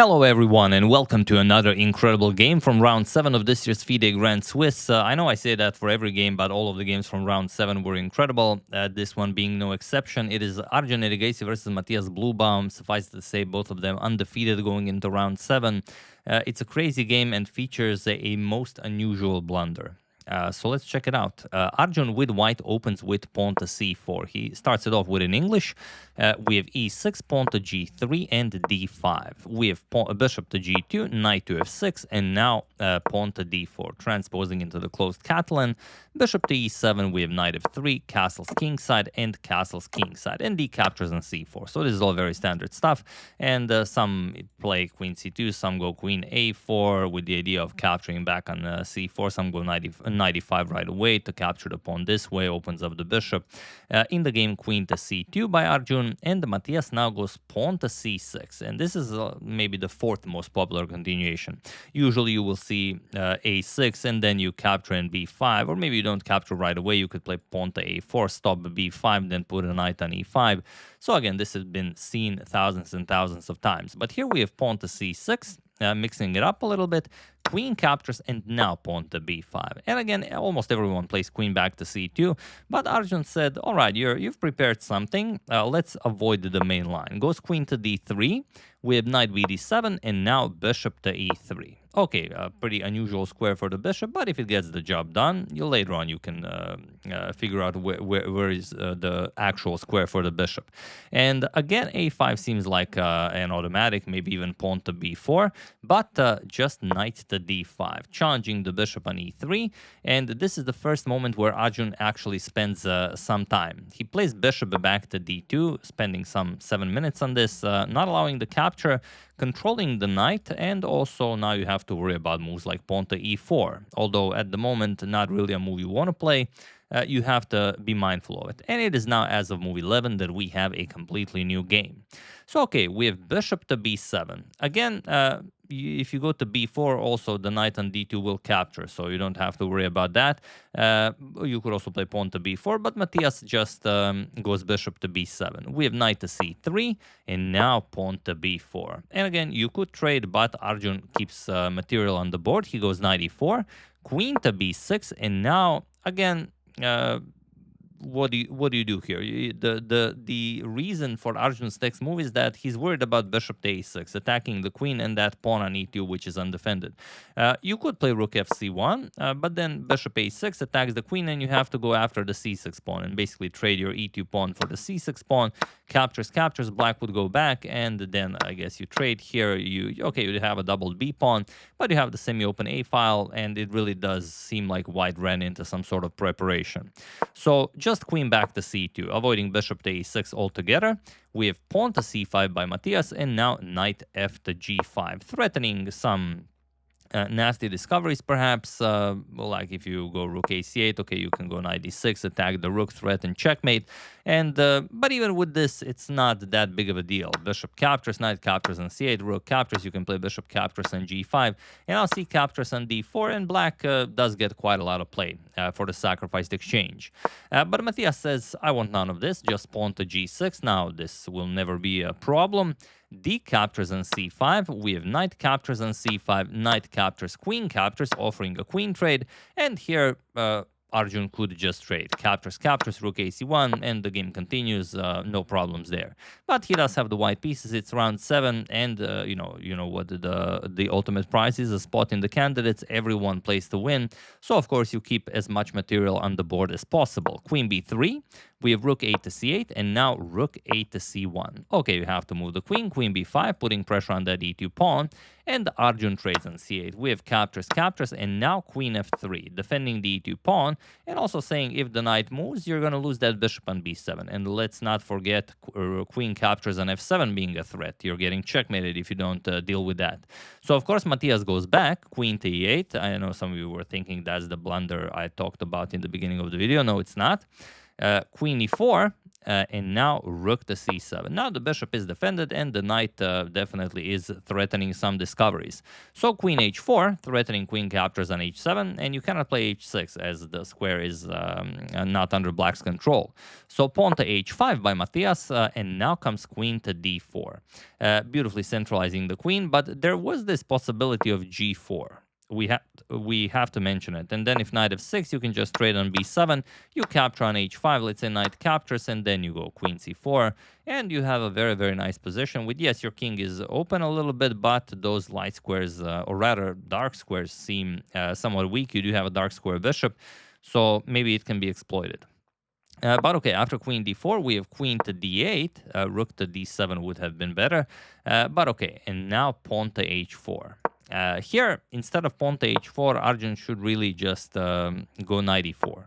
Hello everyone and welcome to another incredible game from round 7 of this year's FIDE Grand Swiss. I know I say that for every game, but all of the games from round 7 were incredible, this one being no exception. It is Arjun Erigaisi versus Matthias Bluebaum. Suffice to say, both of them undefeated going into round 7. It's a crazy game and features a most unusual blunder. So let's check it out. Arjun with white opens with pawn to c4. He starts it off with an English. We have e6, pawn to g3, and d5. We have bishop to g2, knight to f6, and now pawn to d4, transposing into the closed Catalan. Bishop to e7, we have knight f3, castles kingside, and castles kingside, and d captures on c4. So this is all very standard stuff. And some play queen c2, some go queen a4 with the idea of capturing back on c4. Some go knight e5 right away to capture the pawn this way, opens up the bishop. In the game, queen to c2 by Arjun, and Matthias now goes pawn to c6. And this is maybe the fourth most popular continuation. Usually you will see a6 and then you capture in b5, or maybe you don't capture right away. You could play pawn to a4, stop b5, then put a knight on e5. So again, this has been seen thousands and thousands of times. But here we have pawn to c6, mixing it up a little bit. Queen captures, and now pawn to b5. And again, almost everyone plays queen back to c2, but Arjun said, all right, you've prepared something, let's avoid the main line. Goes queen to d3, we have knight bd7, and now bishop to e3. Okay, a pretty unusual square for the bishop, but if it gets the job done, later on you can figure out where is the actual square for the bishop. And again, a5 seems like an automatic, maybe even pawn to b4, but just knight to d5, challenging the bishop on e3. And this is the first moment where Arjun actually spends some time. He plays bishop back to d2, spending some 7 minutes on this, not allowing the capture, controlling the knight, and also now you have to worry about moves like pawn to e4. Although at the moment, not really a move you want to play, you have to be mindful of it. And it is now, as of move 11, that we have a completely new game. So, okay, we have bishop to b7. Again, if you go to b4, also the knight on d2 will capture, so you don't have to worry about that. You could also play pawn to b4, but Matthias just goes bishop to b7. We have knight to c3, and now pawn to b4. And again, you could trade, but Arjun keeps material on the board. He goes knight e4, queen to b6, and now, again, what do you do here? The reason for Arjun's next move is that he's worried about bishop to a6, attacking the queen and that pawn on e2, which is undefended. You could play rook fc1, but then bishop a6 attacks the queen, and you have to go after the c6 pawn and basically trade your e2 pawn for the c6 pawn. Captures, black would go back, and then I guess you trade here. You have a doubled b pawn, but you have the semi-open a file, and it really does seem like white ran into some sort of preparation. So just queen back to c2, avoiding bishop to a6 altogether. We have pawn to c5 by Matthias, and now knight f to g5, threatening some nasty discoveries, perhaps. Like if you go rook ac8, okay, you can go knight d6, attack the rook, threaten checkmate. And but even with this, it's not that big of a deal. Bishop captures, knight captures on c8, rook captures. You can play bishop captures on g5, and now c captures on d4, and black does get quite a lot of play for the sacrificed exchange. But Matthias says, I want none of this, just pawn to g6. Now this will never be a problem. D captures on c5, we have knight captures on c5, knight captures, queen captures, offering a queen trade, and here Arjun could just trade. Captures, rook ac1, and the game continues, no problems there. But he does have the white pieces. It's round 7, and you know what the ultimate prize is, a spot in the candidates. Everyone plays to win. So of course you keep as much material on the board as possible. Queen b3, we have rook a to c8, and now rook a to c1. Okay, you have to move the queen b5, putting pressure on that e2 pawn, and Arjun trades on c8. We have captures, and now queen f3, defending the e2 pawn, and also saying if the knight moves, you're going to lose that bishop on b7. And let's not forget queen captures on f7 being a threat. You're getting checkmated if you don't deal with that. So, of course, Matthias goes back, queen to e8. I know some of you were thinking that's the blunder I talked about in the beginning of the video. No, it's not. Queen e4, and now rook to c7. Now the bishop is defended, and the knight definitely is threatening some discoveries. So queen h4, threatening queen captures on h7, and you cannot play h6 as the square is not under black's control. So pawn to h5 by Matthias, and now comes queen to d4, beautifully centralizing the queen. But there was this possibility of g4. We have to mention it. And then if knight f6, you can just trade on b7, you capture on h5, let's say knight captures, and then you go queen c4, and you have a very, very nice position with, yes, your king is open a little bit, but those light squares, or rather dark squares, seem somewhat weak. You do have a dark square bishop, so maybe it can be exploited. But okay, after queen d4, we have queen to d8, rook to d7 would have been better, but okay, and now pawn to h4. Here, instead of pawn to h4, Arjun should really just go knight e4.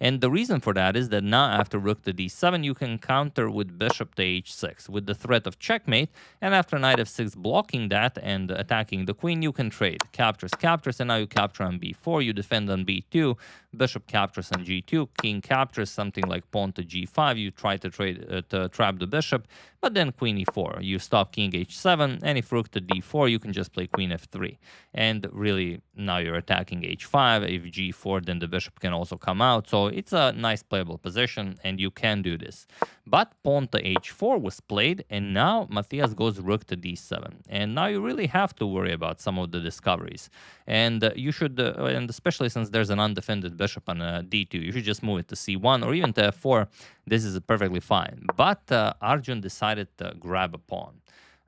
And the reason for that is that now after rook to d7, you can counter with bishop to h6 with the threat of checkmate. And after knight f6 blocking that and attacking the queen, you can trade. Captures, captures, and now you capture on b4, you defend on b2, bishop captures on g2, king captures, something like pawn to g5, you try to trade to trap the bishop, but then queen e4, you stop king h7, and if rook to d4, you can just play queen f3. And really, now you're attacking h5, if g4, then the bishop can also come out, so it's a nice playable position, and you can do this. But pawn to h4 was played, and now Matthias goes rook to d7. And now you really have to worry about some of the discoveries. And you should, and especially since there's an undefended bishop on d2, you should just move it to c1 or even to f4. This is perfectly fine. But Arjun decided to grab a pawn.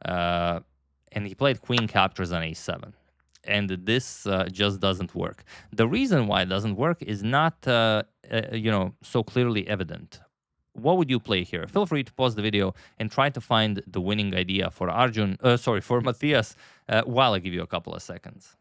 And he played queen captures on a7. And this just doesn't work. The reason why it doesn't work is not, so clearly evident. What would you play here? Feel free to pause the video and try to find the winning idea for for Matthias, while I give you a couple of seconds.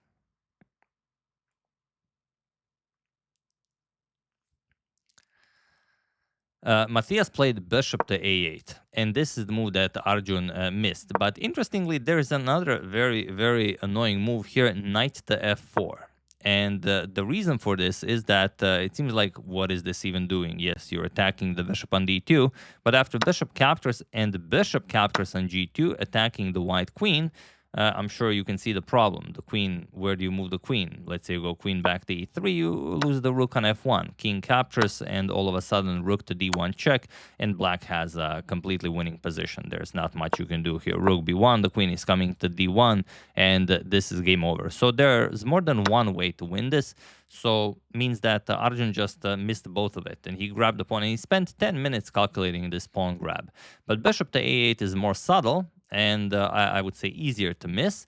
Matthias played bishop to a8, and this is the move that Arjun missed. But interestingly, there is another very, very annoying move here, knight to f4. And the reason for this is that it seems like, what is this even doing? Yes, you're attacking the bishop on d2, but after bishop captures and the bishop captures on g2, attacking the white queen, I'm sure you can see the problem. The queen, where do you move the queen? Let's say you go queen back to e3, you lose the rook on f1. King captures, and all of a sudden rook to d1 check, and black has a completely winning position. There's not much you can do here. Rook b1, the queen is coming to d1, and this is game over. So there's more than one way to win this. So means that Arjun just missed both of it, and he grabbed the pawn, and he spent 10 minutes calculating this pawn grab. But bishop to a8 is more subtle, and I would say easier to miss,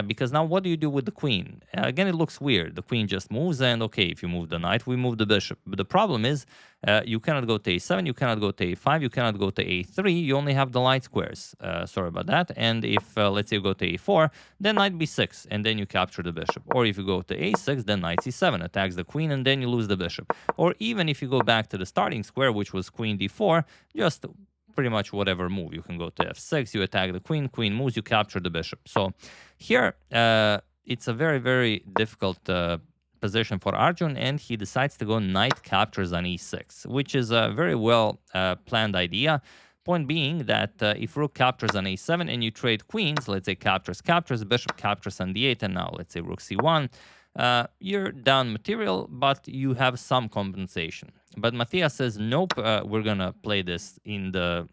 because now what do you do with the queen? Again, it looks weird. The queen just moves, and okay, if you move the knight, we move the bishop. But the problem is, you cannot go to a7, you cannot go to a5, you cannot go to a3, you only have the light squares. Sorry about that. And if, let's say you go to a4, then knight b6, and then you capture the bishop. Or if you go to a6, then knight c7, attacks the queen, and then you lose the bishop. Or even if you go back to the starting square, which was queen d4, just pretty much whatever move. You can go to f6, you attack the queen, queen moves, you capture the bishop. So here, it's a very, very difficult position for Arjun, and he decides to go knight captures on e6, which is a very well planned idea. Point being that if rook captures on a7 and you trade queens, let's say captures, captures, bishop captures on d8, and now let's say rook c1, you're down material, but you have some compensation. But Matthias says, nope, we're going to play this in the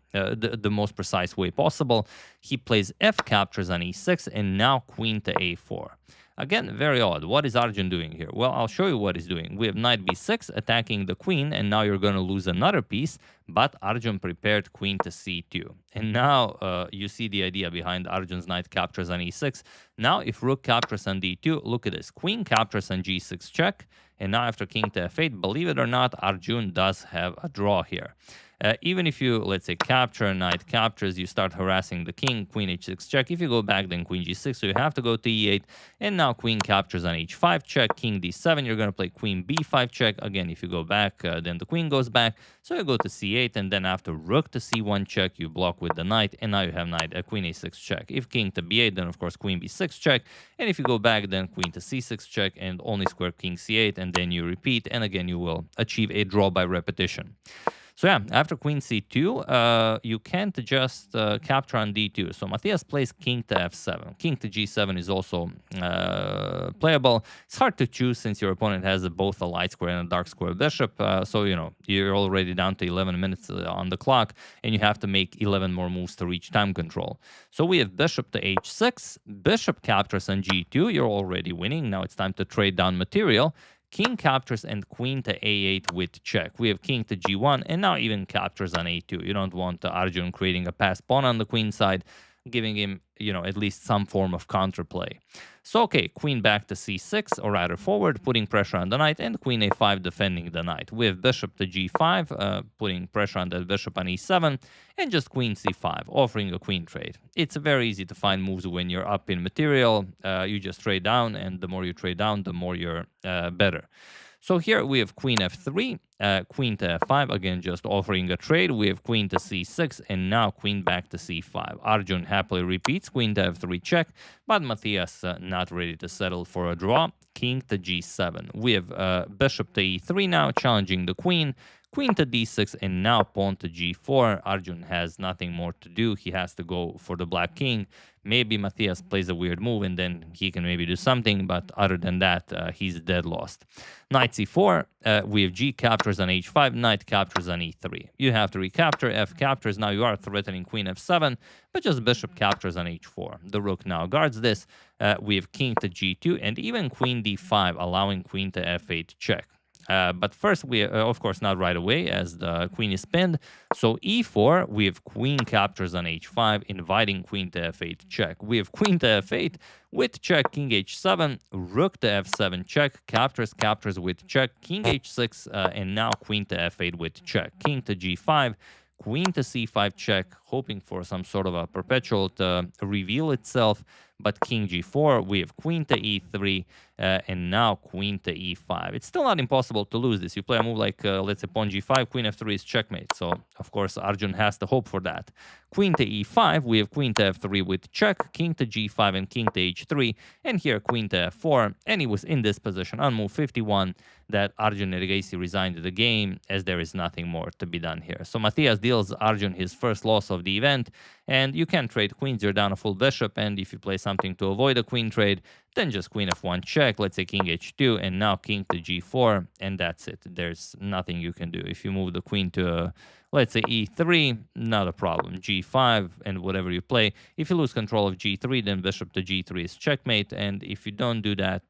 most precise way possible. He plays f captures on e6, and now queen to a4. Again, very odd. What is Arjun doing here? Well, I'll show you what he's doing. We have knight b6 attacking the queen, and now you're going to lose another piece, but Arjun prepared queen to c2. And now you see the idea behind Arjun's knight captures on e6. Now, if rook captures on d2, look at this. Queen captures on g6 check, and now after king to f8, believe it or not, Arjun does have a draw here. Even if you, let's say, capture, knight captures, you start harassing the king, queen h6 check. If you go back, then queen g6, so you have to go to e8. And now queen captures on h5 check, king d7, you're going to play queen b5 check. Again, if you go back, then the queen goes back. So you go to c8, and then after rook to c1 check, you block with the knight, and now you have queen a6 check. If king to b8, then of course queen b6 check. And if you go back, then queen to c6 check, and only square king c8, and then you repeat, and again you will achieve a draw by repetition. So yeah, after queen c2, you can't just capture on d2. So Matthias plays king to f7. King to g7 is also playable. It's hard to choose since your opponent has both a light square and a dark square bishop. So, you know, you're already down to 11 minutes on the clock, and you have to make 11 more moves to reach time control. So we have bishop to h6, bishop captures on g2. You're already winning. Now it's time to trade down material. King captures and queen to a8 with check. We have king to g1, and now even captures on a2. You don't want Arjun creating a passed pawn on the queen side, giving him, you know, at least some form of counterplay. So, okay, queen back to c6, or rather forward, putting pressure on the knight, and queen a5 defending the knight. We have bishop to g5, putting pressure on that bishop on e7, and just queen c5, offering a queen trade. It's very easy to find moves when you're up in material. You just trade down, and the more you trade down, the more you're better. So here we have queen f3, queen to f5, again just offering a trade. We have queen to c6, and now queen back to c5. Arjun happily repeats queen to f3 check, but Matthias not ready to settle for a draw. King to g7. We have bishop to e3 now, challenging the queen. Queen to d6, and now pawn to g4. Arjun has nothing more to do. He has to go for the black king. Maybe Matthias plays a weird move, and then he can maybe do something, but other than that, he's dead lost. Knight c4, we have g captures on h5, knight captures on e3. You have to recapture, f captures. Now you are threatening queen f7, but just bishop captures on h4. The rook now guards this. We have king to g2, and even queen d5, allowing queen to f8 check. But first, we of course not right away, as the queen is pinned. So e4, we have queen captures on h5, inviting queen to f8 check. We have queen to f8 with check, king h7, rook to f7 check, captures with check, king h6, and now queen to f8 with check, king to g5, queen to c5 check, hoping for some sort of a perpetual to reveal itself. But king g4, we have queen to e3, and now queen to e5. It's still not impossible to lose this. You play a move like, let's say, pawn g5, queen f3 is checkmate. So, of course, Arjun has to hope for that. Queen to e5, we have queen to f3 with check, king to g5, and king to h3. And here, queen to f4. And he was in this position on move 51 that Arjun Erigaisi resigned the game, as there is nothing more to be done here. So Matthias deals Arjun his first loss of the event. And you can trade queens, you're down a full bishop, and if you play something to avoid a queen trade, then just queen f1 check, let's say king h2, and now king to g4, and that's it. There's nothing you can do. If you move the queen to, let's say, e3, not a problem. g5, and whatever you play. If you lose control of g3, then bishop to g3 is checkmate, and if you don't do that,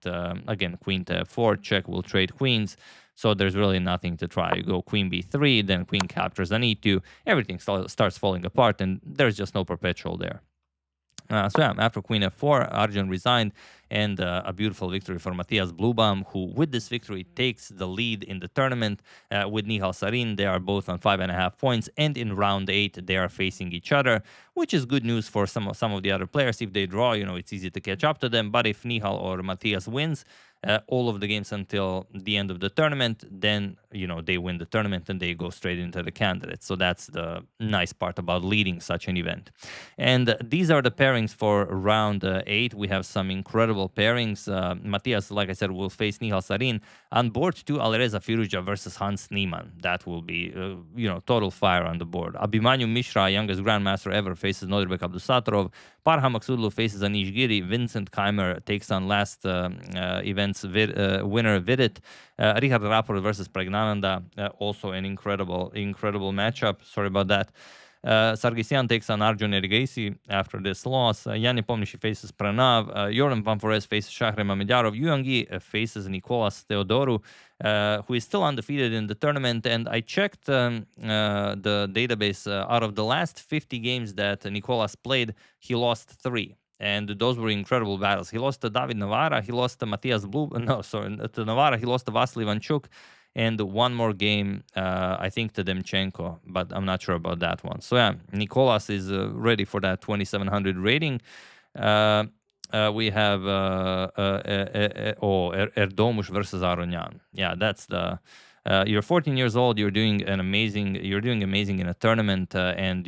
again, queen to f4, check will trade queens. So there's really nothing to try. You go queen b3, then queen captures on e2. Everything starts falling apart, and there's just no perpetual there. So yeah, after queen f4, Arjun resigned, and a beautiful victory for Matthias Bluebaum, who with this victory takes the lead in the tournament with Nihal Sarin. They are both on 5.5 points, and in round 8 they are facing each other, which is good news for some of the other players. If they draw, you know, it's easy to catch up to them, but if Nihal or Matthias wins all of the games until the end of the tournament, then, you know, they win the tournament and they go straight into the candidates. So that's the nice part about leading such an event. And these are the pairings for round 8. We have some incredible pairings. Matthias, like I said, will face Nihal Sarin. On board 2, Alireza Firuja versus Hans Niemann. That will be, you know, total fire on the board. Abhimanyu Mishra, youngest grandmaster ever, faces Nodirbek Abdusattorov. Parham Maksudlu faces Anish Giri. Vincent Keimer takes on last event's winner Vidit. Richard Rapport versus Pragnananda. Also an incredible matchup. Sorry about that. Sargsyan takes on Arjun Erigaisi after this loss. Yanni Pomnishi faces Pranav. Jordan Pamphores faces Shahrem Mamedyarov. Yuangi faces Nicolas Theodoru, who is still undefeated in the tournament. And I checked the database. Out of the last 50 games that Nicolas played, he lost 3. And those were incredible battles. He lost to David Navara. He lost to Matthias to Navara. He lost to Vasily Ivanchuk. And one more game, I think, to Demchenko, but I'm not sure about that one. So yeah, Nicolas is ready for that 2700 rating. We have Erdomush versus Aronyan. Yeah, that's the You're 14 years old. You're doing amazing in a tournament, and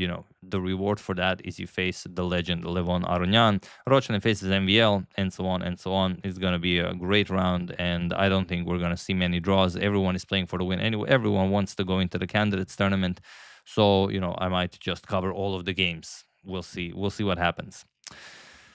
the reward for that is you face the legend Levon Aronian. Rochman faces MVL, and so on and so on. It's going to be a great round, and I don't think we're going to see many draws. Everyone is playing for the win anyway. Everyone wants to go into the candidates tournament, so I might just cover all of the games. We'll see what happens.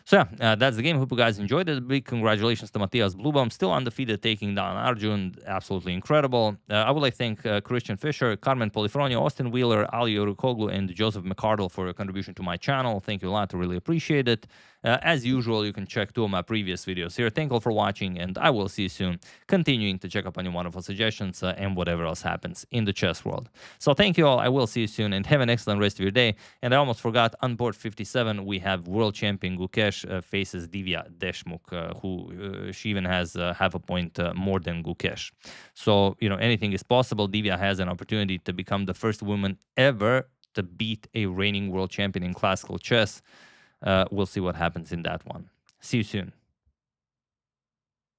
So yeah, that's the game. Hope you guys enjoyed it. Big congratulations to Matthias Bluebaum, still undefeated, taking down Arjun. Absolutely incredible. I would like to thank Christian Fisher, Carmen Polifronio, Austin Wheeler, Ali Orukoglu, and Joseph McCardle for your contribution to my channel. Thank you a lot. I really appreciate it. As usual, you can check 2 of my previous videos here. Thank you all for watching, and I will see you soon, continuing to check up on your wonderful suggestions and whatever else happens in the chess world. So thank you all. I will see you soon, and have an excellent rest of your day. And I almost forgot, on board 57, we have world champion Gukesh faces Divya Deshmukh, who she even has half a point more than Gukesh. So, anything is possible. Divya has an opportunity to become the first woman ever to beat a reigning world champion in classical chess. We'll see what happens in that one. See you soon.